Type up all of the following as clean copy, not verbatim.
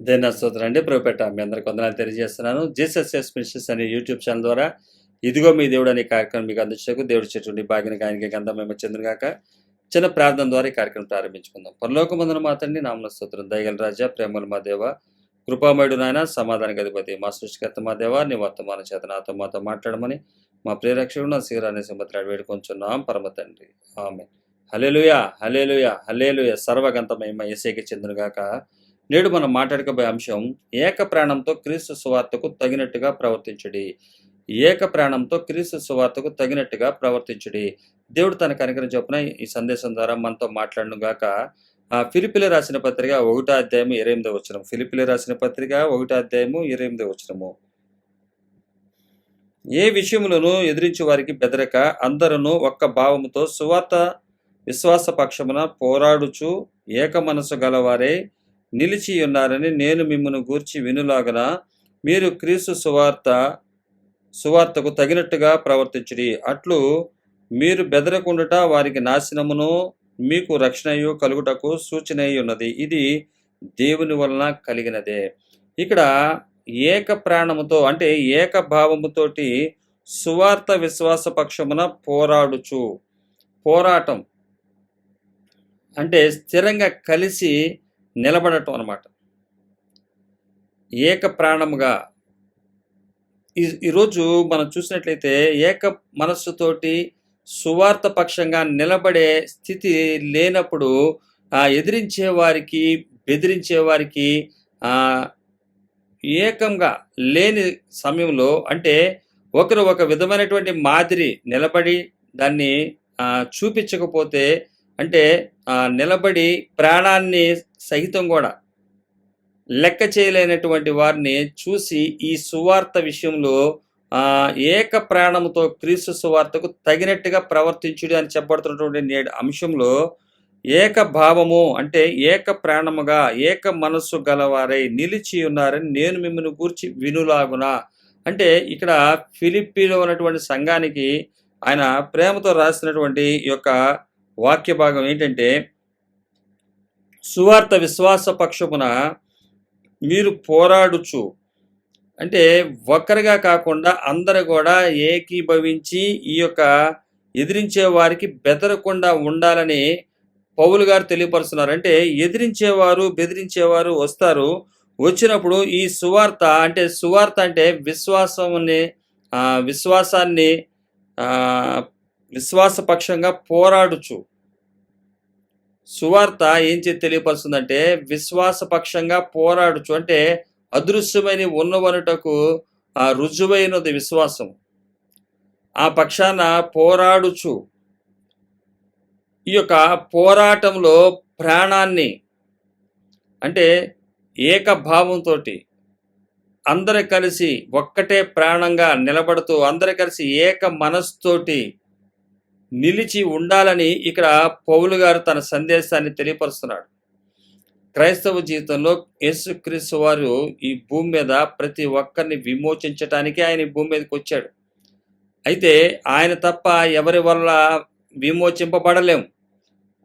దేని స్తోత్రం అండి. ప్రభుపేట మీ అందరికి వందనాలు తెలియజేస్తున్నాను. జీసస్ ఎస్ మినిస్ట్రీస్ అనే యూట్యూబ్ ఛానల్ ద్వారా ఇదిగో మీ దేవుడు అనే కార్యక్రమం మీకు అందించకు దేవుడు చెట్టు భాగ్యానికి ఆయనకి గంధం మేము చెందుగాక. చిన్న ప్రార్థన ద్వారా ఈ కార్యక్రమం ప్రారంభించుకుందాం. పరలోకమందున మా తండ్రి నామమున స్తోత్రం. దయగల రాజా, ప్రేమల మా దేవ, కృపామయుడు నాయన, సమాధానక అధిపతి, మా సృష్టికర్త మా దేవ, నీ వర్తమాన చేత నాతో మాతో మాట్లాడమని మా ప్రియరక్షకుడు నా శివరాన్ని సింహత్రాడు వేడుకొంచున్నాం పరమ తండ్రి. ఆమేన్. హల్లెలూయా, హల్లెలూయా, హల్లెలూయా. సర్వగంతమహిమ యేసుకే చెందునుగాక. నేడు మనం మాట్లాడుకోబోయే అంశం ఏక ప్రాణంతో క్రీస్తు సువార్తకు తగినట్టుగా ప్రవర్తించుడి. ఏక ప్రాణంతో క్రీస్తు సువార్తకు తగినట్టుగా ప్రవర్తించుడి. దేవుడు తన కనికరం చొప్పున ఈ సందేశం ద్వారా మనతో మాట్లాడను గాక. ఫిలిప్పీయులకు రాసిన పత్రిక 1వ అధ్యాయము 28వ వచనం. ఫిలిప్పీయులకు రాసిన పత్రిక 1వ అధ్యాయము 28వ వచనము. ఏ విషయములను ఎదిరించే వారికి బెదరక అందరూ ఒక్క భావముతో సువార్త విశ్వాస పక్షమున పోరాడుచు ఏక మనసు గలవారే నిలిచి ఉన్నారని నేను మిమ్మల్ని గూర్చి వినులాగన మీరు క్రీస్తు సువార్తకు తగినట్టుగా ప్రవర్తించుడి. అట్లు మీరు బెదరకుండుట వారికి నాశనమును మీకు రక్షణయు కలుగుటకు సూచనయ్యి ఉన్నది. ఇది దేవుని వలన కలిగినదే. ఇక్కడ ఏక ప్రాణముతో అంటే ఏక భావముతోటి సువార్త విశ్వాస పక్షమున పోరాటం అంటే స్థిరంగా కలిసి నిలబడటం అన్నమాట. ఏక ప్రాణముగా ఈరోజు మనం చూసినట్లయితే ఏక మనస్సుతోటి సువార్త పక్షంగా నిలబడే స్థితి లేనప్పుడు ఎదిరించే వారికి బెదిరించే వారికి ఏకంగా లేని సమయంలో అంటే ఒకరు ఒక విధమైనటువంటి మాదిరి నిలబడి దాన్ని చూపించకపోతే అంటే నిలబడి ప్రాణాన్ని సహితం కూడా లెక్క చేయలేనటువంటి వారిని చూసి ఈ సువార్త విషయంలో ఏక ప్రాణముతో క్రీస్తు సువార్తకు తగినట్టుగా ప్రవర్తించుడి అని చెప్పబడుతున్నటువంటి నేడు అంశంలో ఏక భావము అంటే ఏక ప్రాణముగా ఏక మనస్సు గలవారై నిలిచి ఉన్నారని నేను మిమ్మల్ని గూర్చి వినులాగున. అంటే ఇక్కడ ఫిలిప్పీలో ఉన్నటువంటి సంఘానికి ఆయన ప్రేమతో రాసినటువంటి ఈ యొక్క వాక్య భాగం ఏంటంటే, సువార్త విశ్వాస పక్షమున మీరు పోరాడుచు అంటే ఒక్కరిగా కాకుండా అందరూ కూడా ఏకీభవించి ఈ యొక్క ఎదిరించే వారికి బెదరకుండా ఉండాలని పౌలు గారు తెలియపరుస్తున్నారు. అంటే ఎదిరించేవారు బెదిరించేవారు వస్తారు. వచ్చినప్పుడు ఈ సువార్త అంటే విశ్వాసాన్ని విశ్వాసపక్షంగా పోరాడుచు సువార్త ఏం తెలియపరుస్తుందంటే విశ్వాసపక్షంగా పోరాడుచు అంటే అదృశ్యమైన ఉన్నవనుటకు రుజువైనది విశ్వాసం. ఆ పక్షాన పోరాడుచు ఈ యొక్క పోరాటంలో ప్రాణాన్ని అంటే ఏకభావంతో అందరూ కలిసి ఒక్కటే ప్రాణంగా నిలబడుతూ అందరూ కలిసి ఏక మనస్సుతోటి నిలిచి ఉండాలని ఇక్కడ పౌలు గారు తన సందేశాన్ని తెలియపరుస్తున్నాడు. క్రైస్తవ జీవితంలో యేసుక్రీస్తు వారు ఈ భూమి మీద ప్రతి ఒక్కరిని విమోచించటానికి ఆయన ఈ భూమి మీదకి వచ్చాడు. అయితే ఆయన తప్ప ఎవరి వల్ల విమోచింపబడలేము.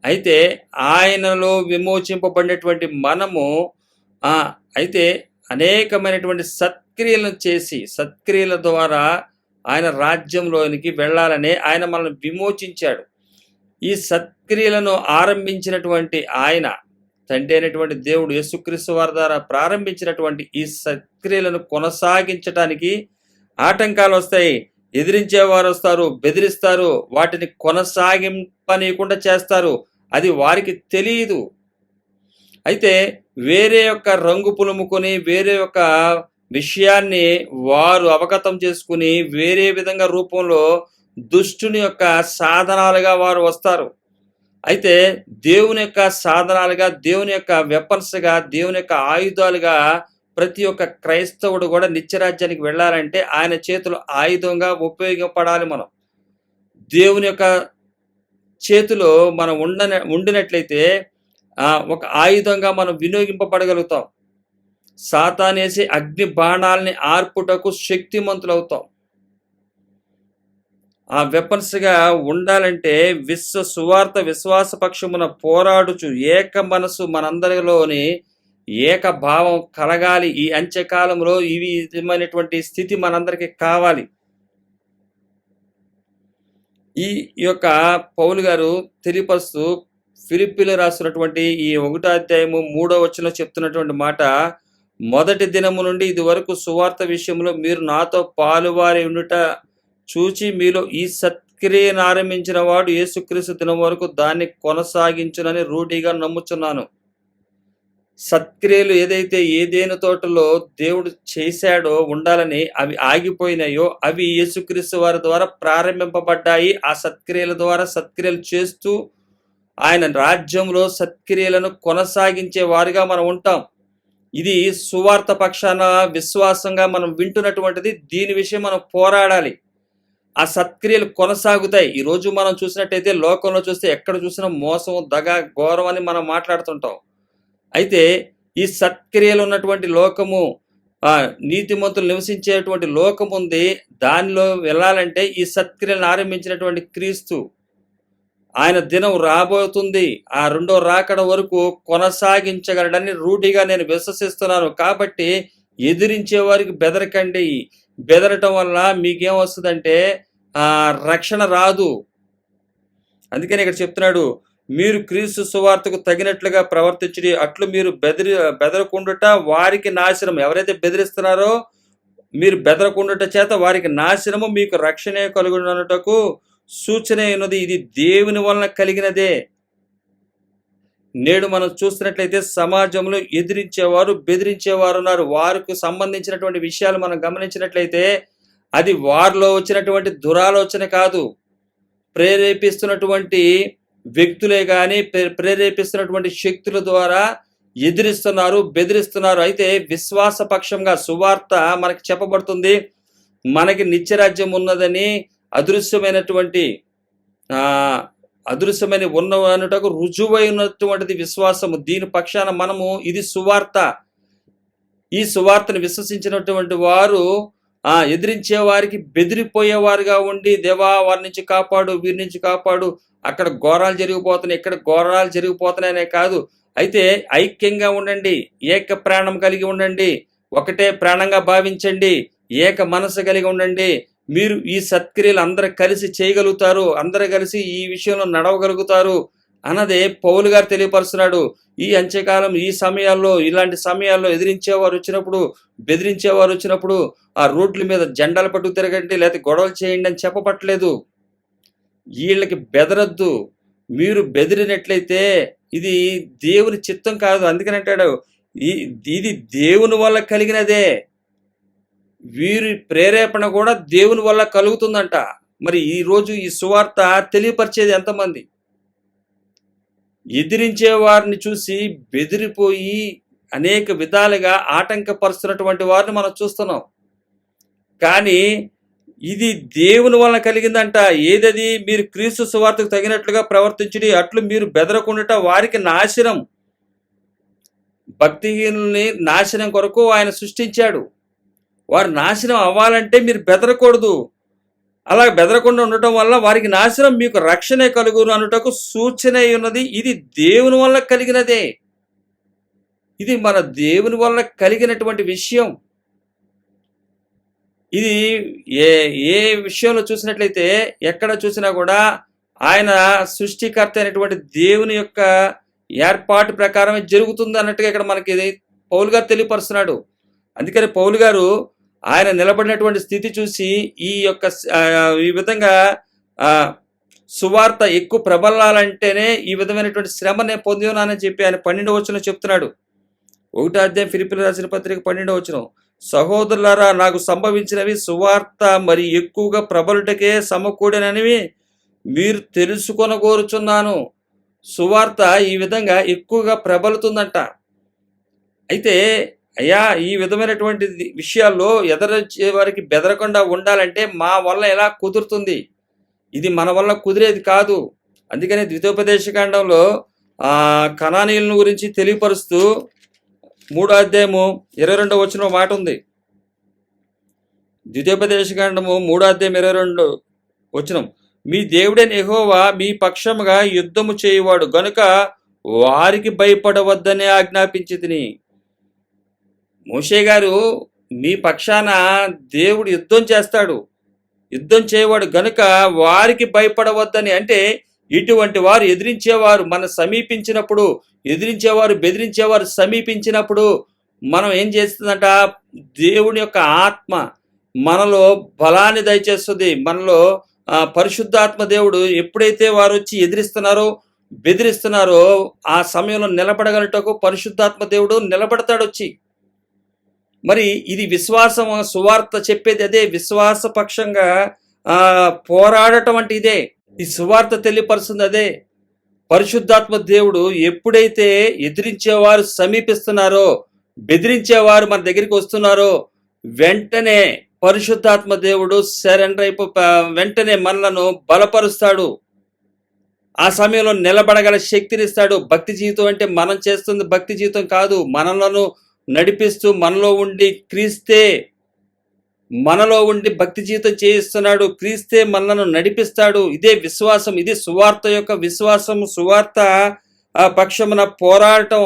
అయితే ఆయనలో విమోచింపబడినటువంటి మనము అయితే అనేకమైనటువంటి సత్క్రియలను చేసి సత్క్రియల ద్వారా ఆయన రాజ్యంలోనికి వెళ్ళాలని ఆయన మనల్ని విమోచించాడు. ఈ సత్క్రియలను ఆరంభించినటువంటి ఆయన తండ్రి అయినటువంటి దేవుడు యేసుక్రీస్తు వారి ద్వారా ప్రారంభించినటువంటి ఈ సత్క్రియలను కొనసాగించడానికి ఆటంకాలు వస్తాయి. ఎదిరించేవారు వస్తారు, బెదిరిస్తారు, వాటిని కొనసాగింపనీయకుండా చేస్తారు. అది వారికి తెలియదు. అయితే వేరే యొక్క రంగు పులుముకొని వేరే యొక్క విషయాన్ని వారు అవగతం చేసుకుని వేరే విధంగా రూపంలో దుష్టుని యొక్క సాధనాలుగా వారు వస్తారు. అయితే దేవుని యొక్క సాధనాలుగా, దేవుని యొక్క వెపన్స్గా, దేవుని యొక్క ఆయుధాలుగా ప్రతి ఒక్క క్రైస్తవుడు కూడా నిత్యరాజ్యానికి వెళ్ళాలంటే ఆయన చేతులు ఆయుధంగా ఉపయోగపడాలి. మనం దేవుని యొక్క చేతిలో మనం ఉండినట్లయితే ఒక ఆయుధంగా మనం వినియోగింపబడగలుగుతాం. సాతానేసి అగ్ని బాణాలని ఆర్పుటకు శక్తిమంతులవుతాం. ఆ వెపన్స్గా ఉండాలంటే సువార్త విశ్వాస పక్షమున పోరాడుచు ఏక మనసు మనందరిలోని ఏకభావం కలగాలి. ఈ అంత్యకాలంలో ఈ విధమైనటువంటి స్థితి మనందరికీ కావాలి. ఈ యొక్క పౌలు గారు తెలియపరుస్తూ ఫిలిప్పీలో రాస్తున్నటువంటి ఈ 1వ అధ్యాయము 3వ వచనంలో చెప్తున్నటువంటి మాట, మొదటి దినము నుండి ఇది వరకు సువార్త విషయంలో మీరు నాతో పాలువారి ఉండుట చూచి మీలో ఈ సత్క్రియను ఆరంభించిన వాడు యేసుక్రీస్తు దినం వరకు దాన్ని కొనసాగించునని రూఢిగా నమ్ముచున్నాను. సత్క్రియలు ఏదైతే ఏదైనా తోటలో దేవుడు చేశాడో ఉండాలని అవి ఆగిపోయినాయో అవి యేసుక్రీస్తు వారి ద్వారా ప్రారంభింపబడ్డాయి. ఆ సత్క్రియల ద్వారా సత్క్రియలు చేస్తూ ఆయన రాజ్యంలో సత్క్రియలను కొనసాగించే వారిగా మనం ఉంటాం. ఇది సువార్త పక్షాన విశ్వాసంగా మనం వింటున్నటువంటిది. దీని విషయం మనం పోరాడాలి. ఆ సత్క్రియలు కొనసాగుతాయి. ఈరోజు మనం చూసినట్టయితే లోకంలో చూస్తే ఎక్కడ చూసినా మోసం, దగ, ఘోరం అని మనం మాట్లాడుతుంటాం. అయితే ఈ సత్క్రియలు ఉన్నటువంటి లోకము, నీతిమంతులు నివసించేటువంటి లోకం ఉంది. దానిలో వెళ్ళాలంటే ఈ సత్క్రియలను ఆరంభించినటువంటి క్రీస్తు, ఆయన దినం రాబోతుంది. ఆ 2వ రాకడ వరకు కొనసాగించగలడని రూఢిగా నేను విశ్వసిస్తున్నాను. కాబట్టి ఎదిరించే వారికి బెదరకండి. బెదరటం వల్ల మీకేం వస్తుందంటే రక్షణ రాదు. అందుకని ఇక్కడ చెప్తున్నాడు, మీరు క్రీస్తు సువార్తకు తగినట్లుగా ప్రవర్తించుడి, అట్లు మీరు బెదరకుండుట వారికి నాశనం. ఎవరైతే బెదిరిస్తున్నారో మీరు బెదరకుండుట చేత వారికి నాశనము, మీకు రక్షణే కలుగునటకు సూచన అయినది. ఇది దేవుని వలన కలిగినదే. నేడు మనం చూస్తున్నట్లయితే సమాజంలో ఎదిరించేవారు, బెదిరించేవారు ఉన్నారు. వారికి సంబంధించినటువంటి విషయాలు మనం గమనించినట్లయితే అది వారిలో వచ్చినటువంటి దురాలోచన కాదు, ప్రేరేపిస్తున్నటువంటి వ్యక్తులే కానీ ప్రేరేపిస్తున్నటువంటి శక్తుల ద్వారా ఎదిరిస్తున్నారు, బెదిరిస్తున్నారు. అయితే విశ్వాసపక్షంగా సువార్త మనకి చెప్పబడుతుంది, మనకి నిత్యరాజ్యం ఉన్నదని, అదృశ్యమైన ఉన్నటకు రుజువై ఉన్నటువంటిది విశ్వాసము. దీని పక్షాన మనము, ఇది సువార్త. ఈ సువార్తను విశ్వసించినటువంటి వారు ఎదిరించే వారికి బెదిరిపోయేవారుగా ఉండి, దేవా వారి నుంచి కాపాడు, వీరి నుంచి కాపాడు, అక్కడ ఘోరాలు జరిగిపోతున్నాయి, ఇక్కడ ఘోరాలు జరిగిపోతున్నాయనే కాదు. అయితే ఐక్యంగా ఉండండి, ఏక ప్రాణం కలిగి ఉండండి, ఒకటే ప్రాణంగా భావించండి, ఏక మనసు కలిగి ఉండండి. మీరు ఈ సత్క్రియలు అందరూ కలిసి చేయగలుగుతారు, అందరూ కలిసి ఈ విషయంలో నడవగలుగుతారు అన్నదే పౌలు గారు తెలియపరుస్తున్నాడు. ఈ అంత్యకాలం, ఈ సమయాల్లో, ఇలాంటి సమయాల్లో ఎదిరించేవారు వచ్చినప్పుడు, బెదిరించేవారు వచ్చినప్పుడు ఆ రోడ్ల మీద జెండాలు పట్టుకు తిరగండి, లేకపోతే గొడవలు చేయండి అని చెప్పబట్టలేదు. వీళ్ళకి బెదరద్దు. మీరు బెదిరినట్లయితే ఇది దేవుని చిత్తం కాదు. అందుకని అంటాడు, ఇది దేవుని వల్ల కలిగినదే. వీరి ప్రేరేపణ కూడా దేవుని వల్ల కలుగుతుందంట. మరి ఈరోజు ఈ సువార్త తెలియపరిచేది ఎంతమంది? ఎదిరించే వారిని చూసి బెదిరిపోయి అనేక విధాలుగా ఆటంకపరుస్తున్నటువంటి వారిని మనం చూస్తున్నాం. కానీ ఇది దేవుని వలన కలిగిందంట. ఏదది? మీరు క్రీస్తు సువార్తకు తగినట్లుగా ప్రవర్తించుడి, అట్లు మీరు బెదరకుండుట వారికి నాశనం. భక్తిహీనుల్ని నాశనం కొరకు ఆయన సృష్టించాడు. వారు నాశనం అవ్వాలంటే మీరు బెదరకూడదు. అలా బెదరకుండా ఉండటం వల్ల వారికి నాశనం, మీకు రక్షణ కలుగును అనుటకు సూచన ఉన్నది. ఇది దేవుని వల్ల కలిగినదే. ఇది మన దేవుని వల్ల కలిగినటువంటి విషయం. ఇది ఏ విషయంలో చూసినట్లయితే ఎక్కడ చూసినా కూడా ఆయన సృష్టికర్త అయినటువంటి దేవుని యొక్క ఏర్పాటు ప్రకారమే జరుగుతుంది అన్నట్టుగా ఇక్కడ మనకి పౌలు గారు తెలియపరుస్తున్నాడు. అందుకని పౌలు గారు ఆయన నిలబడినటువంటి స్థితి చూసి ఈ విధంగా సువార్త ఎక్కువ ప్రబలాలంటేనే ఈ విధమైనటువంటి శ్రమ నేను పొంది ఉన్నానని చెప్పి ఆయన 12వ వచనంలో చెప్తున్నాడు. 1వ అధ్యాయం ఫిలిప్పీయులకు రాసిన పత్రిక 12వ వచనం, సహోదరులారా, నాకు సంభవించినవి సువార్త మరి ఎక్కువగా ప్రబలుటకే సమకూడననివి మీరు తెలుసుకొనగోరుచున్నాను. సువార్త ఈ విధంగా ఎక్కువగా ప్రబలుతుందంట. అయితే అయ్యా, ఈ విధమైనటువంటి విషయాల్లో ఎదరొచ్చే వారికి బెదరకుండా ఉండాలంటే మా వల్ల ఎలా కుదురుతుంది? ఇది మన వల్ల కుదిరేది కాదు. అందుకని ద్వితోపదేశకాండంలో కనానీయులను గురించి తెలియపరుస్తూ 3వ అధ్యాయము 22వ వచనం మాట ఉంది. ద్వితోపదేశకాండము 3వ అధ్యాయం 22వ వచనం, మీ దేవుడైన యెహోవా మీ పక్షముగా యుద్ధము చేయువాడు గనుక వారికి భయపడవద్దని ఆజ్ఞాపించితిని. మోషే గారు మీ పక్షాన దేవుడు యుద్ధం చేస్తాడు, యుద్ధం చేయవాడు గనుక వారికి భయపడవద్దని. అంటే ఇటువంటి వారు ఎదిరించేవారు మన సమీపించినప్పుడు, ఎదిరించేవారు బెదిరించేవారు సమీపించినప్పుడు మనం ఏం చేస్తుందంట, దేవుని యొక్క ఆత్మ మనలో బలాన్ని దయచేస్తుంది. మనలో పరిశుద్ధాత్మ దేవుడు ఎప్పుడైతే వారు వచ్చి ఎదిరిస్తున్నారో బెదిరిస్తున్నారో ఆ సమయంలో నిలబడగలటకు పరిశుద్ధాత్మ దేవుడు నిలబడతాడు వచ్చి. మరి ఇది విశ్వాసం, సువార్త చెప్పేది అదే. విశ్వాస పక్షంగా పోరాడటం అంటే ఇదే. ఈ సువార్త తెలియపరుస్తుంది అదే. పరిశుద్ధాత్మ దేవుడు ఎప్పుడైతే ఎదిరించేవారు సమీపిస్తున్నారో, బెదిరించేవారు మన దగ్గరికి వస్తున్నారో వెంటనే పరిశుద్ధాత్మ దేవుడు సరెండర్ వెంటనే మనలను బలపరుస్తాడు. ఆ సమయంలో నిలబడగల శక్తినిస్తాడు. భక్తి జీవితం అంటే మనం చేస్తుంది భక్తి జీవితం కాదు, మనలను నడిపిస్తూ మనలో ఉండి క్రీస్తే మనలో ఉండి భక్తి జీవితం చేయిస్తున్నాడు. క్రీస్తే మనలను నడిపిస్తాడు. ఇదే విశ్వాసం, ఇది సువార్త యొక్క విశ్వాసం. సువార్త పక్షమున పోరాటం,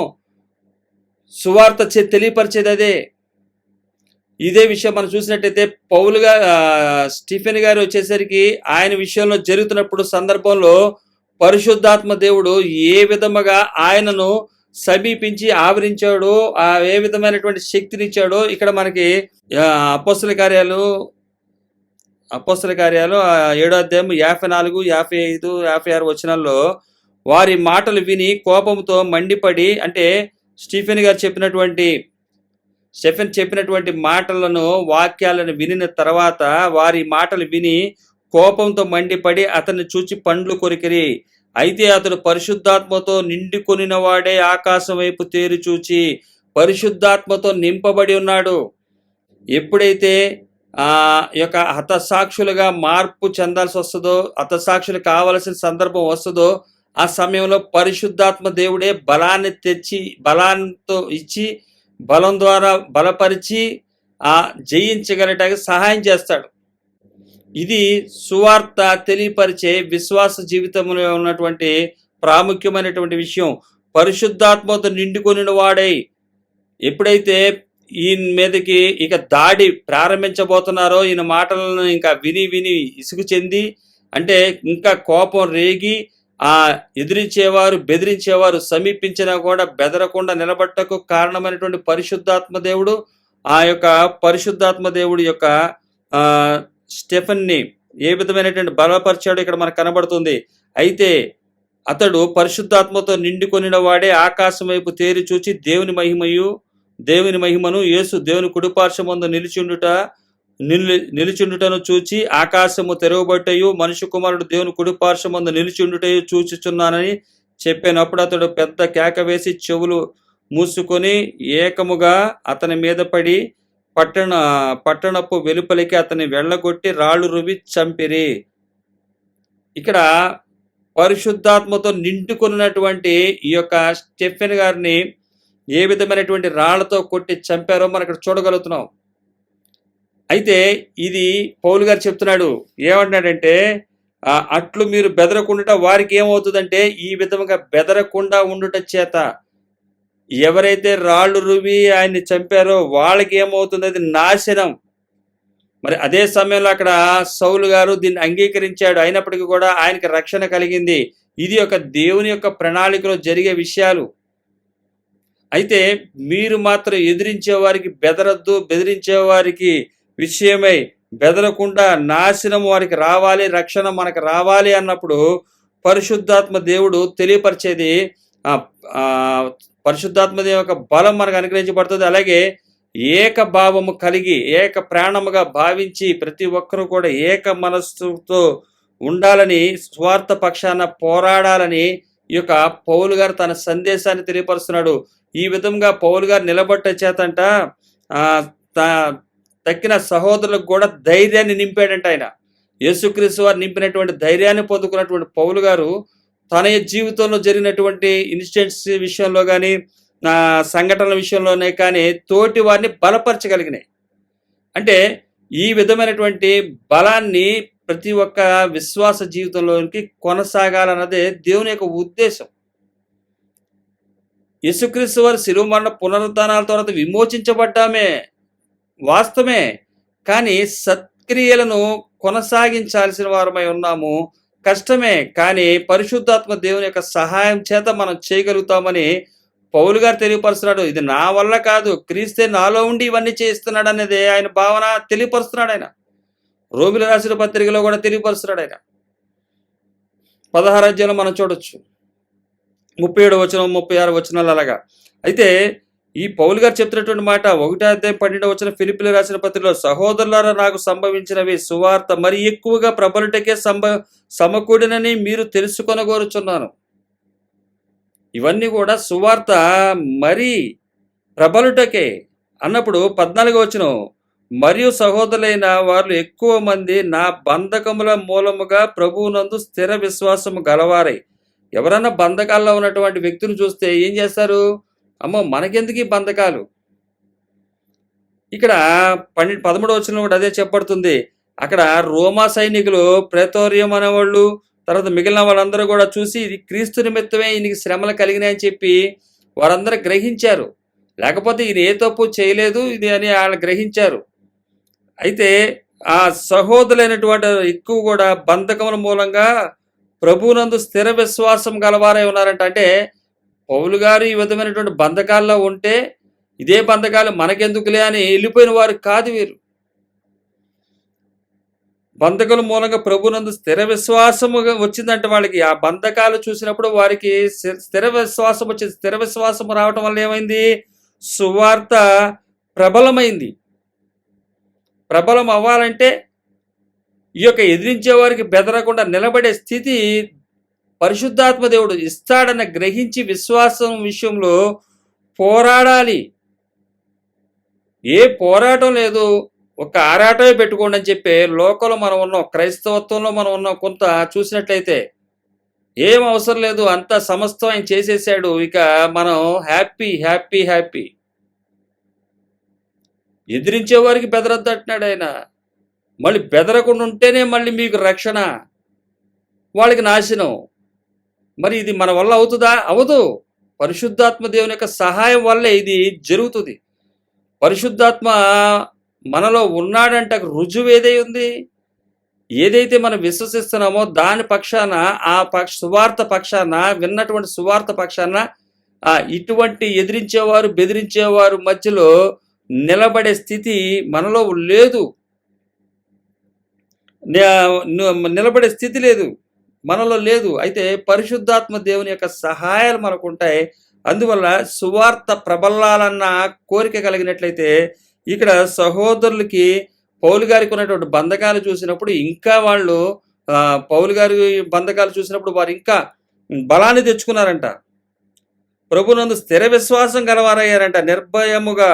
సువార్త తెలియపరిచేది అదే. ఇదే విషయం మనం చూసినట్టయితే పౌలుగా స్టీఫెన్ గారు వచ్చేసరికి ఆయన విషయంలో జరుగుతున్నప్పుడు సందర్భంలో పరిశుద్ధాత్మ దేవుడు ఏ విధముగా ఆయనను సమీపించి ఆవరించాడో, ఏ విధమైనటువంటి శక్తినిచ్చాడో ఇక్కడ మనకి అపోస్తల కార్యాలు 7వ అధ్యాయం 54, 55, 56 వచనాల్లో వారి మాటలు విని కోపంతో మండిపడి, అంటే స్టీఫెన్ చెప్పినటువంటి మాటలను, వాక్యాలను వినిన తర్వాత వారి మాటలు విని కోపంతో మండిపడి అతన్ని చూచి పండ్లు కొరికిరి. అయితే అతడు పరిశుద్ధాత్మతో నిండుకొనిన వాడే ఆకాశం వైపు తేరి చూచి పరిశుద్ధాత్మతో నింపబడి ఉన్నాడు. ఎప్పుడైతే యొక్క హతసాక్షులుగా మార్పు చెందాల్సి వస్తుందో, హతసాక్షులు కావలసిన సందర్భం వస్తుందో ఆ సమయంలో పరిశుద్ధాత్మ దేవుడే బలాంతో ఇచ్చి బలం ద్వారా బలపరిచి జయించగలటానికి సహాయం చేస్తాడు. ఇది సువార్త తెలియపరిచే విశ్వాస జీవితంలో ఉన్నటువంటి ప్రాముఖ్యమైనటువంటి విషయం. పరిశుద్ధాత్మతో నిండుకొనిన వాడై ఎప్పుడైతే ఈయన మీదకి ఇక దాడి ప్రారంభించబోతున్నారో, ఈయన మాటలను ఇంకా విని ఇసుగు చెంది, అంటే ఇంకా కోపం రేగి ఎదిరించేవారు బెదిరించేవారు సమీపించినా కూడా బెదరకుండా నిలబట్టకు కారణమైనటువంటి పరిశుద్ధాత్మ దేవుడు, ఆ యొక్క పరిశుద్ధాత్మ దేవుడి యొక్క స్టెఫెన్ని ఏ విధమైనటువంటి బలపరిచాడో ఇక్కడ మనకు కనబడుతుంది. అయితే అతడు పరిశుద్ధాత్మతో నిండుకొనిన వాడే ఆకాశం వైపు తేరి చూచి దేవుని మహిమను యేసు దేవుని కుడిపార్శ్వమందు నిలిచుండుటను చూచి ఆకాశము తెరవబట్టయు మనుష్య కుమారుడు దేవుని కుడిపార్శ్వమందు నిలిచుండుటయు చూచుచున్నానని చెప్పాను. అప్పుడు అతడు పెద్ద కేక వేసి చెవులు మూసుకొని ఏకముగా అతని మీద పడి పట్టణపు వెలుపలికి అతన్ని వెళ్ళగొట్టి రాళ్ళు రువి చంపిరి. ఇక్కడ పరిశుద్ధాత్మతో నిండుకున్నటువంటి ఈ యొక్క స్టెఫెన్ గారిని ఏ విధమైనటువంటి రాళ్లతో కొట్టి చంపారో మనం ఇక్కడ చూడగలుగుతున్నాం. అయితే ఇది పౌలు గారు చెప్తున్నాడు. ఏమంటున్నాడంటే అట్లు మీరు బెదరకుండా వారికి ఏమవుతుందంటే, ఈ విధముగా బెదరకుండా ఉండుట చేత ఎవరైతే రాళ్ళు రువి ఆయన్ని చంపారో వాళ్ళకి ఏమవుతుంది, అది నాశనం. మరి అదే సమయంలో అక్కడ సౌలు గారు దీన్ని అంగీకరించాడు, అయినప్పటికీ కూడా ఆయనకి రక్షణ కలిగింది. ఇది ఒక దేవుని యొక్క ప్రణాళికలో జరిగే విషయాలు. అయితే మీరు మాత్రం ఎదిరించే వారికి బెదరద్దు, బెదిరించే వారికి విషయమై బెదరకుండా నాశనం వారికి రావాలి, రక్షణ మనకు రావాలి అన్నప్పుడు పరిశుద్ధాత్మ దేవుడు తెలియపరిచేది, పరిశుద్ధాత్మ దేవుని యొక్క బలం మనకు అనుగ్రహించబడుతుంది. అలాగే ఏక భావము కలిగి ఏక ప్రాణముగా భావించి ప్రతి ఒక్కరూ కూడా ఏక మనస్సుతో ఉండాలని, స్వార్థ పక్షాన పోరాడాలని ఈ యొక్క పౌలు గారు తన సందేశాన్ని తెలియపరుస్తున్నాడు. ఈ విధంగా పౌలు గారు నిలబట్ట చేతంట తక్కిన సహోదరులకు కూడా ధైర్యాన్ని నింపాడంట. ఆయన యేసుక్రీస్తు వారు నింపినటువంటి ధైర్యాన్ని పొందుకున్నటువంటి పౌలు గారు తన జీవితంలో జరిగినటువంటి ఇన్సిడెంట్స్ విషయంలో కానీ, సంఘటనల విషయంలోనే కానీ తోటి వారిని బలపరచగలిగినాయి. అంటే ఈ విధమైనటువంటి బలాన్ని ప్రతి ఒక్క విశ్వాస జీవితంలోనికి కొనసాగాలన్నదే దేవుని యొక్క ఉద్దేశం. యేసుక్రీస్తు వారి శిలువ మరణ పునరుత్థానాల తర్వాత విమోచించబడ్డామే, వాస్తవమే. కానీ సత్క్రియలను కొనసాగించాల్సిన వారమై ఉన్నాము. కష్టమే, కానీ పరిశుద్ధాత్మ దేవుని యొక్క సహాయం చేత మనం చేయగలుగుతామని పౌలు గారు తెలియపరుస్తున్నాడు. ఇది నా వల్ల కాదు, క్రీస్తే నాలో ఉండి ఇవన్నీ చేస్తున్నాడు అనేది ఆయన భావన తెలియపరుస్తున్నాడు. ఆయన రోమిల రాసిన పత్రికలో కూడా తెలియపరుస్తున్నాడు. ఆయన 16 అధ్యాయంలో మనం చూడొచ్చు, 37 వచనం 36 వచనాలు అలాగా. అయితే ఈ పౌలు గారు చెప్తున్నటువంటి మాట 1 అధ్యాయం 12 వచనం ఫిలిప్పీయులకు రాసిన పత్రికలో, సహోదరులారా నాకు సంభవించినవి సువార్త మరి ఎక్కువగా ప్రబలుటకే సమకూడినని మీరు తెలుసుకొనగోరుచున్నాను. ఇవన్నీ కూడా సువార్త మరి ప్రబలుటకే అన్నప్పుడు 14 వచనం, మరియు సహోదరులైన వారు ఎక్కువ మంది నా బంధకముల మూలముగా ప్రభువునందు స్థిర విశ్వాసము గలవారై. ఎవరన్నా బంధకాల్లో ఉన్నటువంటి వ్యక్తులు చూస్తే ఏం చేస్తారు? అమ్మో మనకెందుకు ఈ బంధకాలు. ఇక్కడ 13 వచనంలో కూడా అదే చెప్పబడుతుంది. అక్కడ రోమా సైనికులు, ప్రెతోరియం అనేవాళ్ళు, తర్వాత మిగిలిన వాళ్ళందరూ కూడా చూసి ఇది క్రీస్తు నిమిత్తమే ఈయనకి శ్రమలు కలిగినాయని చెప్పి వారందరూ గ్రహించారు. లేకపోతే ఈయన ఏ తప్పు చేయలేదు ఇది అని వాళ్ళు గ్రహించారు. అయితే ఆ సహోదరులైనటువంటి ఎక్కువ కూడా బంధకముల మూలంగా ప్రభువునందు స్థిర విశ్వాసం గలవారై ఉన్నారంట. అంటే పౌలు గారు ఈ విధమైనటువంటి బంధకాల్లో ఉంటే ఇదే బంధకాలు మనకెందుకులే అని వెళ్ళిపోయిన వారు కాదు వీరు. బంధకాల మూలంగా ప్రభునందు స్థిర విశ్వాసము వచ్చిందంటే వాళ్ళకి ఆ బంధకాలు చూసినప్పుడు వారికి స్థిర విశ్వాసం వచ్చింది. స్థిర విశ్వాసం రావటం వల్ల ఏమైంది? సువార్త ప్రబలమైంది. ప్రబలం అవ్వాలంటే ఈ యొక్క ఎదిరించే వారికి బెదరకుండా నిలబడే స్థితి పరిశుద్ధాత్మ దేవుడు ఇస్తాడన్న గ్రహించి విశ్వాసం విషయంలో పోరాడాలి. ఏ పోరాటం లేదు, ఒక ఆరాటమే పెట్టుకోండి అని చెప్పి లోకంలో మనం ఉన్నాం, క్రైస్తవత్వంలో మనం ఉన్నాం. కొంత చూసినట్లయితే ఏం అవసరం లేదు, అంత సమస్తం ఆయన చేసేసాడు, ఇక మనం హ్యాపీ హ్యాపీ హ్యాపీ. ఎదిరించే వారికి బెదరద్దు అంటున్నాడు ఆయన. మళ్ళీ బెదరకుండా ఉంటేనే మళ్ళీ మీకు రక్షణ, వాళ్ళకి నాశనం. మరి ఇది మన వల్ల అవుతుందా? అవదు. పరిశుద్ధాత్మ దేవుని యొక్క సహాయం వల్లే ఇది జరుగుతుంది. పరిశుద్ధాత్మ మనలో ఉన్నాడంట రుజువు ఏదై ఉంది. ఏదైతే మనం విశ్వసిస్తున్నామో దాని పక్షాన, ఆ సువార్త పక్షాన, విన్నటువంటి సువార్త పక్షాన ఇటువంటి ఎదిరించేవారు బెదిరించేవారు మధ్యలో నిలబడే స్థితి మనలో లేదు. నిలబడే స్థితి లేదు, మనలో లేదు. అయితే పరిశుద్ధాత్మ దేవుని యొక్క సహాయాలు మనకు ఉంటాయి. అందువల్ల సువార్త ప్రబలాలన్న కోరిక కలిగినట్లయితే ఇక్కడ సహోదరులకి పౌలు గారికి ఉన్నటువంటి బంధకాలు చూసినప్పుడు ఇంకా వాళ్ళు పౌలు గారి బంధకాలు చూసినప్పుడు వారు ఇంకా బలాన్ని తెచ్చుకున్నారంట. ప్రభునందు స్థిర విశ్వాసం గలవారయ్యారంట. నిర్భయముగా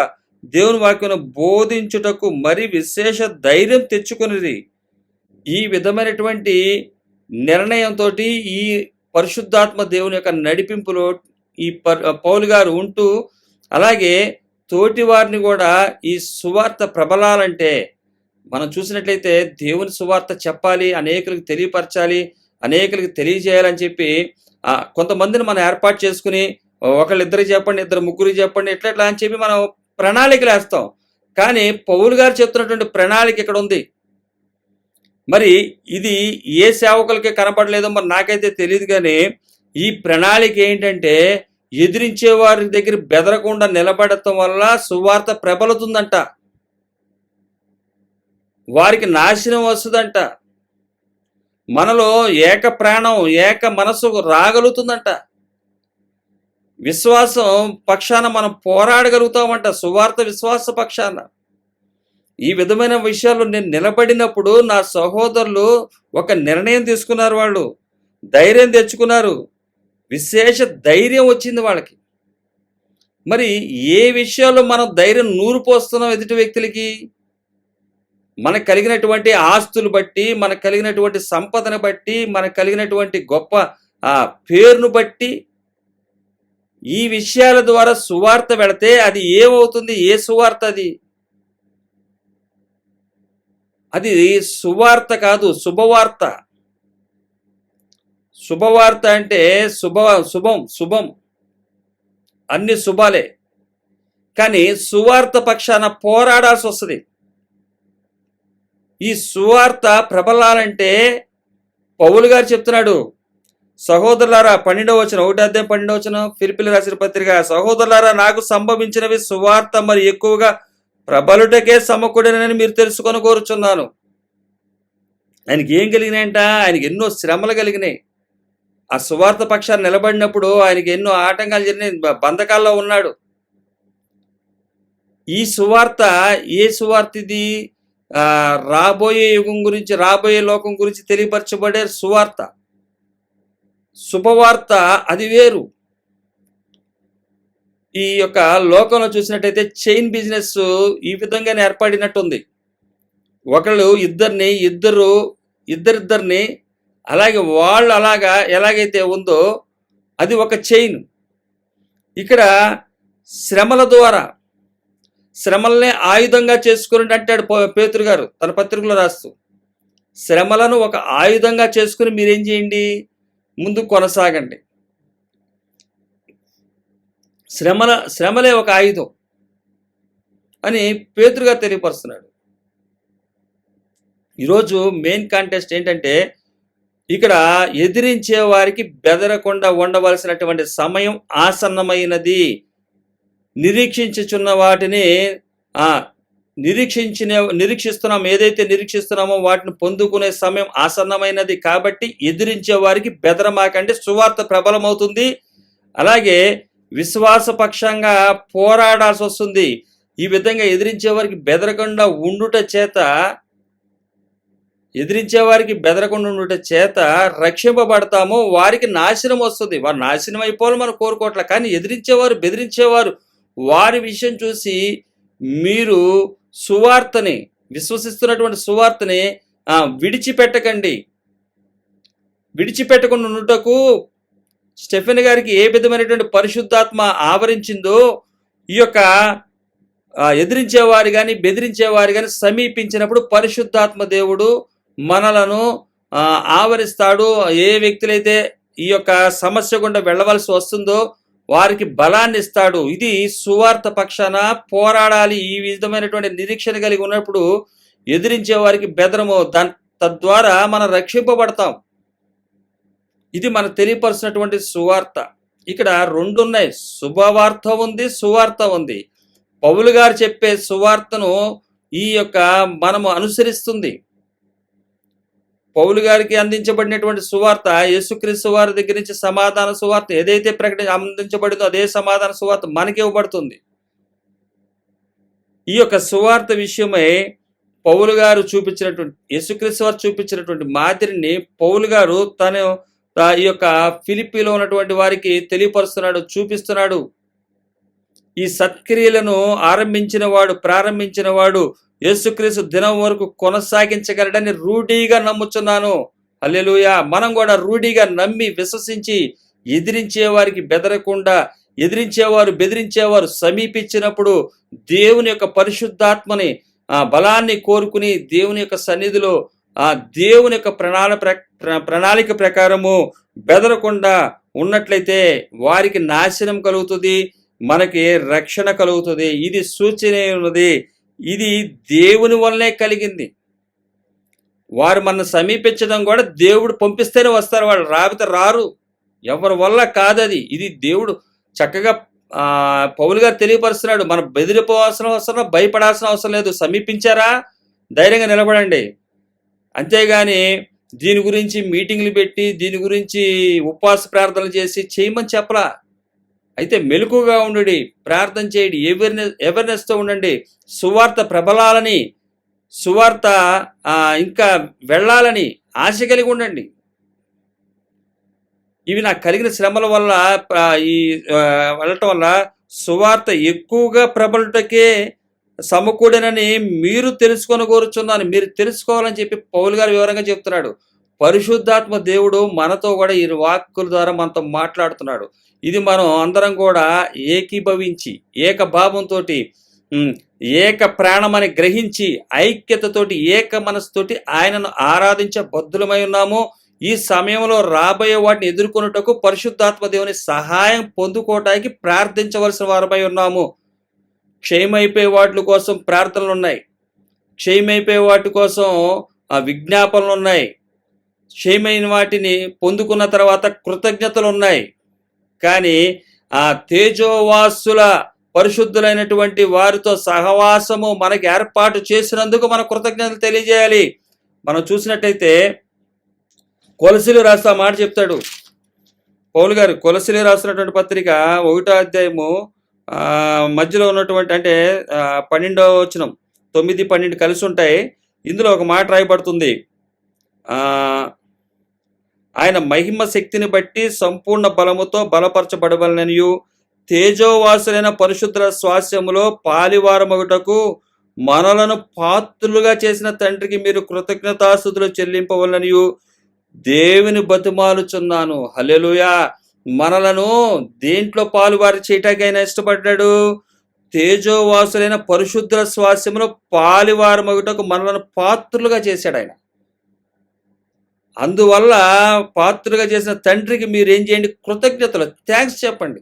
దేవుని వాక్యం బోధించుటకు మరి విశేష ధైర్యం తెచ్చుకునేది. ఈ విధమైనటువంటి నిర్ణయంతో ఈ పరిశుద్ధాత్మ దేవుని యొక్క నడిపింపులో ఈ పౌలు గారు ఉంటూ, అలాగే తోటి వారిని కూడా ఈ సువార్త ప్రబలాలంటే మనం చూసినట్లయితే దేవుని సువార్త చెప్పాలి, అనేకులకు తెలియపరచాలి, అనేకులకు తెలియజేయాలని చెప్పి కొంతమందిని మనం ఏర్పాటు చేసుకుని ఒకళ్ళు ఇద్దరు చెప్పండి, ఇద్దరు ముగ్గురు చెప్పండి, ఎట్లా అని చెప్పి మనం ప్రణాళికలు వేస్తాం. కానీ పౌలు గారు చెప్తున్నటువంటి ప్రణాళిక ఇక్కడ ఉంది. మరి ఇది ఏ సేవకులకి కనపడలేదో మరి నాకైతే తెలియదు. కానీ ఈ ప్రణాళిక ఏంటంటే ఎదిరించే వారి దగ్గర బెదరకుండా నిలబడటం వల్ల సువార్త ప్రబలుతుందంట, వారికి నాశనం వస్తుందంట, మనలో ఏక ప్రాణం ఏక మనసు రాగలుగుతుందంట, విశ్వాసం పక్షాన మనం పోరాడగలుగుతామంట, సువార్త విశ్వాస పక్షాన. ఈ విధమైన విషయాల్లో నేను నిలబడినప్పుడు నా సహోదరులు ఒక నిర్ణయం తీసుకున్నారు, వాళ్ళు ధైర్యం తెచ్చుకున్నారు, విశేష ధైర్యం వచ్చింది వాళ్ళకి. మరి ఏ విషయాల్లో మనం ధైర్యం నూరిపోస్తున్నాం ఎదుటి వ్యక్తులకి? మనకు కలిగినటువంటి ఆస్తులు బట్టి, మనకు కలిగినటువంటి సంపదను బట్టి, మనకు కలిగినటువంటి గొప్ప పేరును బట్టి ఈ విషయాల ద్వారా సువార్త వెళితే అది ఏమవుతుంది? ఏ సువార్త అది? అది సువార్త కాదు, శుభవార్త. శుభవార్త అంటే శుభం. అన్ని శుభాలే. కానీ సువార్త పక్షాన పోరాడాల్సి వస్తుంది. ఈ సువార్త ప్రబలాలంటే పౌలు గారు చెప్తున్నాడు, సహోదరులారా 12వ వచనం, 1 అధ్యాయం 12వ వచనం, ఫిలిప్పీయులకు రాసిన పత్రిక, సహోదరులారా నాకు సంభవించినవి సువార్త మరి ఎక్కువగా ప్రబలుటకే సమకూడినని మీరు తెలుసుకొని కోరుచున్నాను. ఆయనకి ఏం కలిగినాయంట? ఆయనకి ఎన్నో శ్రమలు కలిగినాయి. ఆ సువార్త పక్షాన్ని నిలబడినప్పుడు ఆయనకి ఎన్నో ఆటంకాలు జరిగినాయి, బంధకాల్లో ఉన్నాడు. ఈ సువార్త ఏ సువార్త ఇది? రాబోయే యుగం గురించి, రాబోయే లోకం గురించి తెలియపరచబడే సువార్త, శుభవార్త. అది వేరు. ఈ యొక్క లోకంలో చూసినట్టయితే చైన్ బిజినెస్ ఈ విధంగానే ఏర్పడినట్టుంది. ఒకళ్ళు ఇద్దరిద్దరిని అలాగే వాళ్ళు అలాగా ఎలాగైతే ఉందో అది ఒక చైన్. ఇక్కడ శ్రమల ద్వారా, శ్రమలనే ఆయుధంగా చేసుకుని అంటాడు పేతురు గారు తన పత్రికలో రాస్తూ. శ్రమలను ఒక ఆయుధంగా చేసుకుని మీరేం చేయండి? ముందు కొనసాగండి. శ్రమలే ఒక ఆయుధం అని పేతురు గారు తెలియపరుస్తున్నాడు. ఈరోజు మెయిన్ కాంటెస్ట్ ఏంటంటే, ఇక్కడ ఎదిరించే వారికి బెదరకుండా ఉండవలసినటువంటి సమయం ఆసన్నమైనది. నిరీక్షించుచున్న వాటిని నిరీక్షిస్తున్నాం, ఏదైతే నిరీక్షిస్తున్నామో వాటిని పొందుకునే సమయం ఆసన్నమైనది. కాబట్టి ఎదిరించే వారికి బెదరమాకండి, సువార్త ప్రబలమవుతుంది. అలాగే విశ్వాసపక్షంగా పోరాడాల్సి వస్తుంది. ఈ విధంగా ఎదిరించే వారికి బెదరకుండా ఉండుట చేత రక్షింపబడతాము. వారికి నాశనం వస్తుంది. వారు నాశనం అయిపోవాలని మనం కోరుకోవట్లే. కానీ ఎదిరించేవారు, బెదిరించేవారు, వారి విషయం చూసి మీరు సువార్తని, విశ్వసిస్తున్నటువంటి సువార్తని విడిచిపెట్టకుండా ఉండుటకు స్టెఫెన్ గారికి ఏ విధమైనటువంటి పరిశుద్ధాత్మ ఆవరించిందో, ఈ యొక్క ఎదిరించేవారు కానీ బెదిరించేవారు కానీ సమీపించినప్పుడు పరిశుద్ధాత్మ దేవుడు మనలను ఆవరిస్తాడు. ఏ వ్యక్తులైతే ఈ యొక్క సమస్య గుండా వెళ్ళవలసి వస్తుందో వారికి బలాన్ని ఇస్తాడు. ఇది సువార్త పక్షాన పోరాడాలి. ఈ విధమైనటువంటి నిరీక్షణ కలిగి ఉన్నప్పుడు ఎదిరించే వారికి బెదరము, తద్వారా మనం రక్షింపబడతాం. ఇది మనకు తెలియపరుచినటువంటి సువార్త. ఇక్కడ రెండు ఉన్నాయి, శుభవార్త ఉంది, సువార్త ఉంది. పౌలు గారు చెప్పే సువార్తను ఈ యొక్క మనము అనుసరిస్తుంది. పౌలు గారికి అందించబడినటువంటి సువార్త, యేసుక్రీస్తు వారి దగ్గర నుంచి సమాధాన సువార్త ఏదైతే అందించబడిందో అదే సమాధాన సువార్త మనకి ఇవ్వబడుతుంది. ఈ యొక్క సువార్త విషయమై పౌలు గారు చూపించినటువంటి, యేసుక్రీస్తు వారు చూపించినటువంటి మాదిరిని పౌలు గారు తను ఈ యొక్క ఫిలిప్పీలో ఉన్నటువంటి వారికి తెలియపరుస్తున్నాడు, చూపిస్తున్నాడు. ఈ సత్క్రియలను ప్రారంభించిన వాడు యేసుక్రీస్తు దినం వరకు కొనసాగించగలడని రూఢీగా నమ్ముచున్నాను. హల్లెలూయా. మనం కూడా రూఢీగా నమ్మి విశ్వసించి ఎదిరించే వారికి బెదరకుండా, బెదిరించేవారు సమీపించినప్పుడు దేవుని యొక్క పరిశుద్ధాత్మని బలాన్ని కోరుకుని దేవుని యొక్క సన్నిధిలో దేవుని యొక్క ప్రణాళిక ప్రకారము బెదరకుండా ఉన్నట్లయితే వారికి నాశనం కలుగుతుంది, మనకి రక్షణ కలుగుతుంది. ఇది సూచన ఉన్నది. ఇది దేవుని వల్లనే కలిగింది. వారు మన సమీపించడం కూడా దేవుడు పంపిస్తేనే వస్తారు, వాళ్ళు రాబితే రారు. ఎవరి వల్ల కాదది. ఇది దేవుడు చక్కగా పౌలు గారు తెలియపరుస్తున్నాడు. మనం బెదిరిపోవాల్సిన అవసరం, భయపడాల్సిన అవసరం లేదు. సమీపించారా, ధైర్యంగా నిలబడండి. అంతేగాని దీని గురించి మీటింగ్లు పెట్టి, దీని గురించి ఉపవాస ప్రార్థనలు చేసి చేయమని చెప్పలా. అయితే మెలకుగా ఉండండి, ప్రార్థన చేయండి, అవేర్నెస్తో ఉండండి. సువార్త ప్రబలాలని, సువార్త ఇంకా వెళ్ళాలని ఆశ కలిగి ఉండండి. ఇవి నాకు కలిగిన శ్రమల వల్ల వెళ్ళటం వల్ల సువార్త ఎక్కువగా ప్రబలుటకే సమకూడనని మీరు తెలుసుకొని కోరుచున్నాను. మీరు తెలుసుకోవాలని చెప్పి పౌలు గారు వివరంగా చెప్తున్నాడు. పరిశుద్ధాత్మ దేవుడు మనతో కూడా ఈ వాక్కుల ద్వారా మనతో మాట్లాడుతున్నాడు. ఇది మనం అందరం కూడా ఏకీభవించి, ఏకభావంతో, ఏక ప్రాణమని గ్రహించి, ఐక్యతతోటి, ఏక మనసుతోటి ఆయనను ఆరాధించే బద్ధులమై ఉన్నాము. ఈ సమయంలో రాబోయే వాటిని ఎదుర్కొనుటకు పరిశుద్ధాత్మ దేవుని సహాయం పొందుకోవటానికి ప్రార్థించవలసిన వారమై ఉన్నాము. క్షయమైపోయే వాటి కోసం ప్రార్థనలు ఉన్నాయి, క్షయమైపోయే వాటి కోసం విజ్ఞాపనలు ఉన్నాయి, క్షయమైన వాటిని పొందుకున్న తర్వాత కృతజ్ఞతలు ఉన్నాయి. కానీ ఆ తేజోవాసుల పరిశుద్ధులైనటువంటి వారితో సహవాసము మనకి ఏర్పాటు చేసినందుకు మన కృతజ్ఞతలు తెలియజేయాలి. మనం చూసినట్టయితే కొలసీలు రాస్తా మాట చెప్తాడు పౌలు గారు. కొలసీలు రాసినటువంటి పత్రిక 1వ అధ్యాయము మధ్యలో ఉన్నటువంటి అంటే 12వ వచనం 9, 12 కలిసి ఉంటాయి. ఇందులో ఒక మాట రాయబడుతుంది, ఆయన మహిమ శక్తిని బట్టి సంపూర్ణ బలముతో బలపరచబడవలననియు తేజోవాసులైన పరిశుద్ధుల స్వాస్యములో పాలివారమగుటకు మనలను పాత్రులుగా చేసిన తండ్రికి మీరు కృతజ్ఞతాస్తుతులు చెల్లింపవలననియు దేవుని బతిమాలుచున్నాను. హల్లెలూయా. మనలను దేంట్లో పాలువారి చేయటాకైనా ఇష్టపడ్డాడు? తేజోవాసులైన పరిశుద్ధుల స్వాస్యములో పాలివారమగుటకు మనలను పాత్రులుగా చేశాడు ఆయన. అందువల్ల పాత్రులుగా చేసిన తండ్రికి మీరు ఏం చేయండి? కృతజ్ఞతలు, థ్యాంక్స్ చెప్పండి.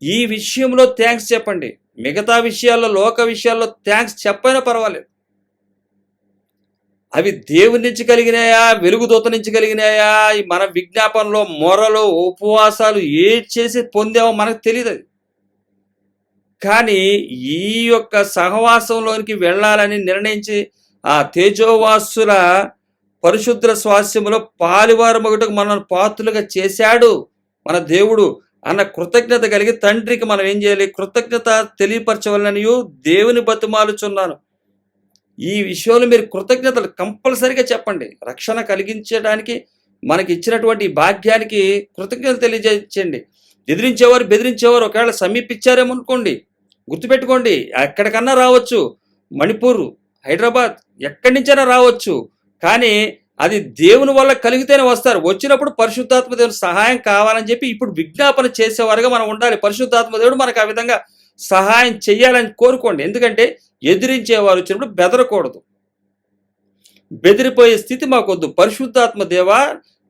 ఈ విషయంలో థ్యాంక్స్ చెప్పండి. మిగతా విషయాల్లో, లోక విషయాల్లో థ్యాంక్స్ చెప్పైనా పర్వాలేదు. అవి దేవుని నుంచి కలిగినాయా, వెలుగుదూత నుంచి కలిగినాయా, మన విజ్ఞాపనలో మొరలు, ఉపవాసాలు ఏది చేసి పొందామో మనకు తెలియదు. అది కానీ ఈ యొక్క సహవాసంలోనికి వెళ్ళాలని నిర్ణయించి ఆ తేజోవాసుల పరిశుద్ధ స్వాస్యములో పాలివారమగుటకు మనల్ని పాత్రులుగా చేశాడు మన దేవుడు అన్న కృతజ్ఞత కలిగి తండ్రికి మనం ఏం చేయాలి? కృతజ్ఞత తెలియపరచవలననియు దేవుని బతిమాలుచున్నాను. ఈ విషయంలో మీరు కృతజ్ఞతలు కంపల్సరీగా చెప్పండి. రక్షణ కలిగించడానికి మనకి ఇచ్చినటువంటి భాగ్యానికి కృతజ్ఞతలు తెలియజేయండి. ఎదిరించేవారు, బెదిరించేవారు ఒకవేళ సమీపించారేమో అనుకోండి, గుర్తుపెట్టుకోండి, ఎక్కడికన్నా రావచ్చు, మణిపూర్, హైదరాబాద్, ఎక్కడి నుంచైనా రావచ్చు. కానీ అది దేవుని వల్ల కలిగితేనే వస్తారు. వచ్చినప్పుడు పరిశుద్ధాత్మ దేవుని సహాయం కావాలని చెప్పి ఇప్పుడు విజ్ఞాపన చేసేవారుగా మనం ఉండాలి. పరిశుద్ధాత్మ దేవుడు మనకు ఆ విధంగా సహాయం చెయ్యాలని కోరుకోండి. ఎందుకంటే ఎదిరించేవారు వచ్చినప్పుడు బెదరకూడదు, బెదిరిపోయే స్థితి మాకొద్దు. పరిశుద్ధాత్మ దేవా,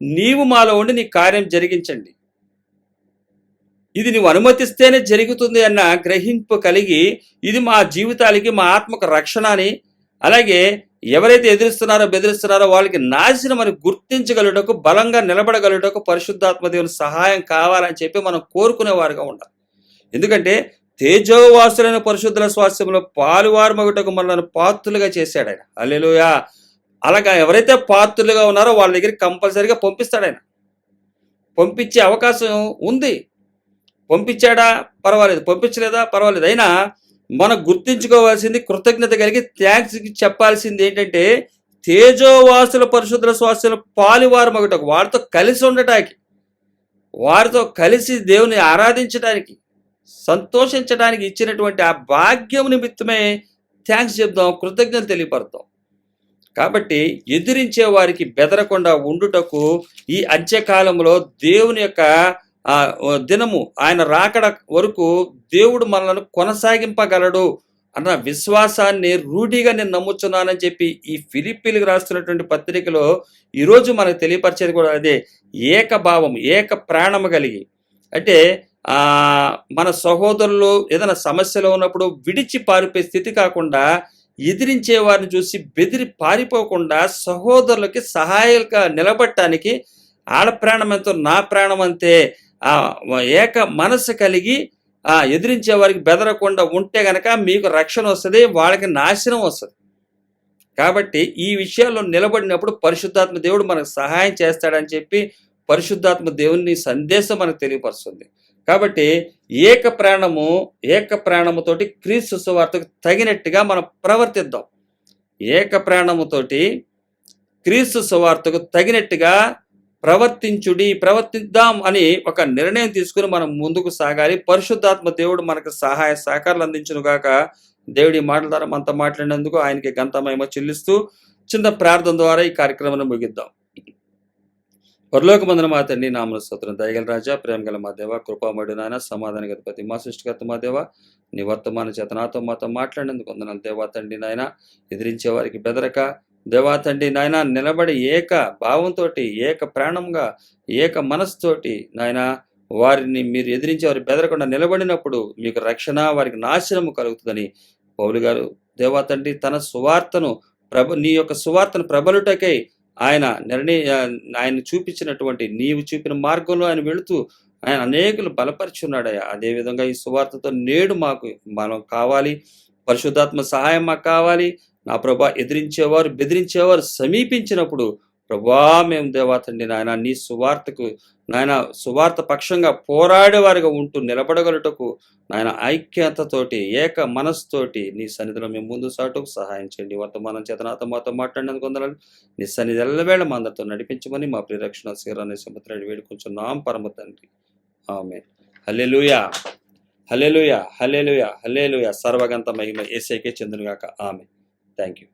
నీవు మాలో ఉండి నీ కార్యం జరిగించండి, ఇది నువ్వు అనుమతిస్తేనే జరుగుతుంది అన్న గ్రహింపు కలిగి ఇది మా జీవితాలకి, మా ఆత్మకు రక్షణ అని, అలాగే ఎవరైతే ఎదిరిస్తున్నారో బెదిరిస్తున్నారో వాళ్ళకి నాశనం అని గుర్తించగలుగుటకు, బలంగా నిలబడగలుగుటకు పరిశుద్ధాత్మ దేవుని సహాయం కావాలని చెప్పి మనం కోరుకునేవారుగా ఉండాలి. ఎందుకంటే తేజోవాసులైన పరిశుద్ధుల స్వాస్యంలో పాలువారమగుటకు మనల్ని పాత్రులుగా చేశాడు ఆయన. హల్లెలూయా. అలాగా ఎవరైతే పాత్రులుగా ఉన్నారో వాళ్ళ దగ్గరికి కంపల్సరీగా పంపిస్తాడు ఆయన. పంపించే అవకాశం ఉంది. పంపించాడా పర్వాలేదు, పంపించలేదా పర్వాలేదు. అయినా మనం గుర్తించుకోవాల్సింది, కృతజ్ఞత కలిగి థ్యాంక్స్ చెప్పాల్సింది ఏంటంటే తేజోవాసుల పరిశుద్ధుల స్వాస్యంలో పాలువారమగుటకు, వారితో కలిసి ఉండటానికి, వారితో కలిసి దేవుని ఆరాధించడానికి, సంతోషించడానికి ఇచ్చినటువంటి ఆ భాగ్యం నిమిత్తమే థ్యాంక్స్ చెప్దాం, కృతజ్ఞతలు తెలియపడతాం. కాబట్టి ఎదిరించే వారికి బెదరకుండా ఉండుటకు ఈ అంత్యకాలంలో దేవుని యొక్క దినము, ఆయన రాకడ వరకు దేవుడు మనలను కొనసాగింపగలడు అన్న విశ్వాసాన్ని రూఢిగా నేను నమ్ముచున్నానని చెప్పి ఈ ఫిలిప్పీలకు రాస్తున్నటువంటి పత్రికలో ఈరోజు మనకు తెలియపరిచేది కూడా అదే. ఏకభావం, ఏక ప్రాణము కలిగి, అంటే మన సహోదరులు ఏదైనా సమస్యలో ఉన్నప్పుడు విడిచి పారిపోయే స్థితి కాకుండా, ఎదిరించే వారిని చూసి బెదిరి పారిపోకుండా సహోదరులకి సహాయంగా నిలబడటానికి ఆడ ప్రాణం ఎంతో నా ప్రాణం అంతే ఏక మనసు కలిగి ఎదిరించే వారికి బెదరకుండా ఉంటే గనక మీకు రక్షణ వస్తుంది, వాళ్ళకి నాశనం వస్తుంది. కాబట్టి ఈ విషయాల్లో నిలబడినప్పుడు పరిశుద్ధాత్మ దేవుడు మనకు సహాయం చేస్తాడని చెప్పి పరిశుద్ధాత్మ దేవుని సందేశం మనకు తెలియపరుస్తుంది. కాబట్టి ఏక ప్రాణముతోటి క్రీస్తు సువార్తకు తగినట్టుగా మనం ప్రవర్తిద్దాం. ఏక ప్రాణముతోటి క్రీస్తు సువార్తకు తగినట్టుగా ప్రవర్తిద్దాం అని ఒక నిర్ణయం తీసుకుని మనం ముందుకు సాగాలి. పరిశుద్ధాత్మ దేవుడు మనకు సహాయ సహకారాలు అందించును గాక. దేవుడి మాటల ద్వారా మనతో మాట్లాడినందుకు ఆయనకి ఘనత మహిమ చెల్లిస్తూ చిన్న ప్రార్థన ద్వారా ఈ కార్యక్రమాన్ని ముగిద్దాం. పరలోకమందున మా తండ్రి, నామమున స్తోత్రం. దయగల రాజా, ప్రేమగల మా దేవ, కృపామయుడు నాయన, సమాధాన గతిపతి, మా సృష్టికర్త మా దేవ, నీ వర్తమాన చేత నాతో మాతో మాట్లాడినందుకు వందనాలు దేవా తండ్రి నాయన. ఎదిరించే వారికి బెదరక, దేవా తండ్రి నాయన నిలబడి ఏక భావంతోటి, ఏక ప్రాణంగా, ఏక మనస్సుతోటి నాయన వారిని మీరు ఎదిరించి వారు బెదరకుండా నిలబడినప్పుడు మీకు రక్షణ, వారికి నాశనము కలుగుతుందని పౌలు గారు దేవా తండ్రి తన సువార్తను నీ యొక్క సువార్తను ప్రబలుటకై ఆయన ఆయన చూపించినటువంటి నీవు చూపిన మార్గంలో ఆయన వెళుతూ ఆయన అనేకులు బలపరిచున్నాడయ్యా. అదేవిధంగా ఈ సువార్తతో నేడు మనం కావాలి. పరిశుద్ధాత్మ సహాయం మాకు కావాలి. నా ప్రభా ఎదిరించేవారు, బెదిరించేవారు సమీపించినప్పుడు ప్రభా మేము దేవా తండ్రి నాయన నీ సువార్తకు నాయన సువార్త పక్షంగా పోరాడేవారిగా ఉంటూ నిలబడగలుటకు నాయన ఐక్యతతోటి, ఏక మనస్సుతోటి నీ సన్నిధిలో మేము ముందు సాటుకు సహాయం చేయండి. వర్తమానం చేత నాతో మాతో మాట్లాడినందుకు వందనాలు. నీ సన్నిధి ఎల్లవేళ మా అందరితో నడిపించమని మా ప్రియరక్షణ శిఖరాన్ని సముద్రాన్ని వేడుకుంటున్నాం పరమ తండ్రి. ఆమేన్. హల్లెలూయా, హల్లెలూయా, హల్లెలూయా, హల్లెలూయా. సర్వగంత మహిమ యేసుకే చెందునుగాక. ఆమేన్. Thank you.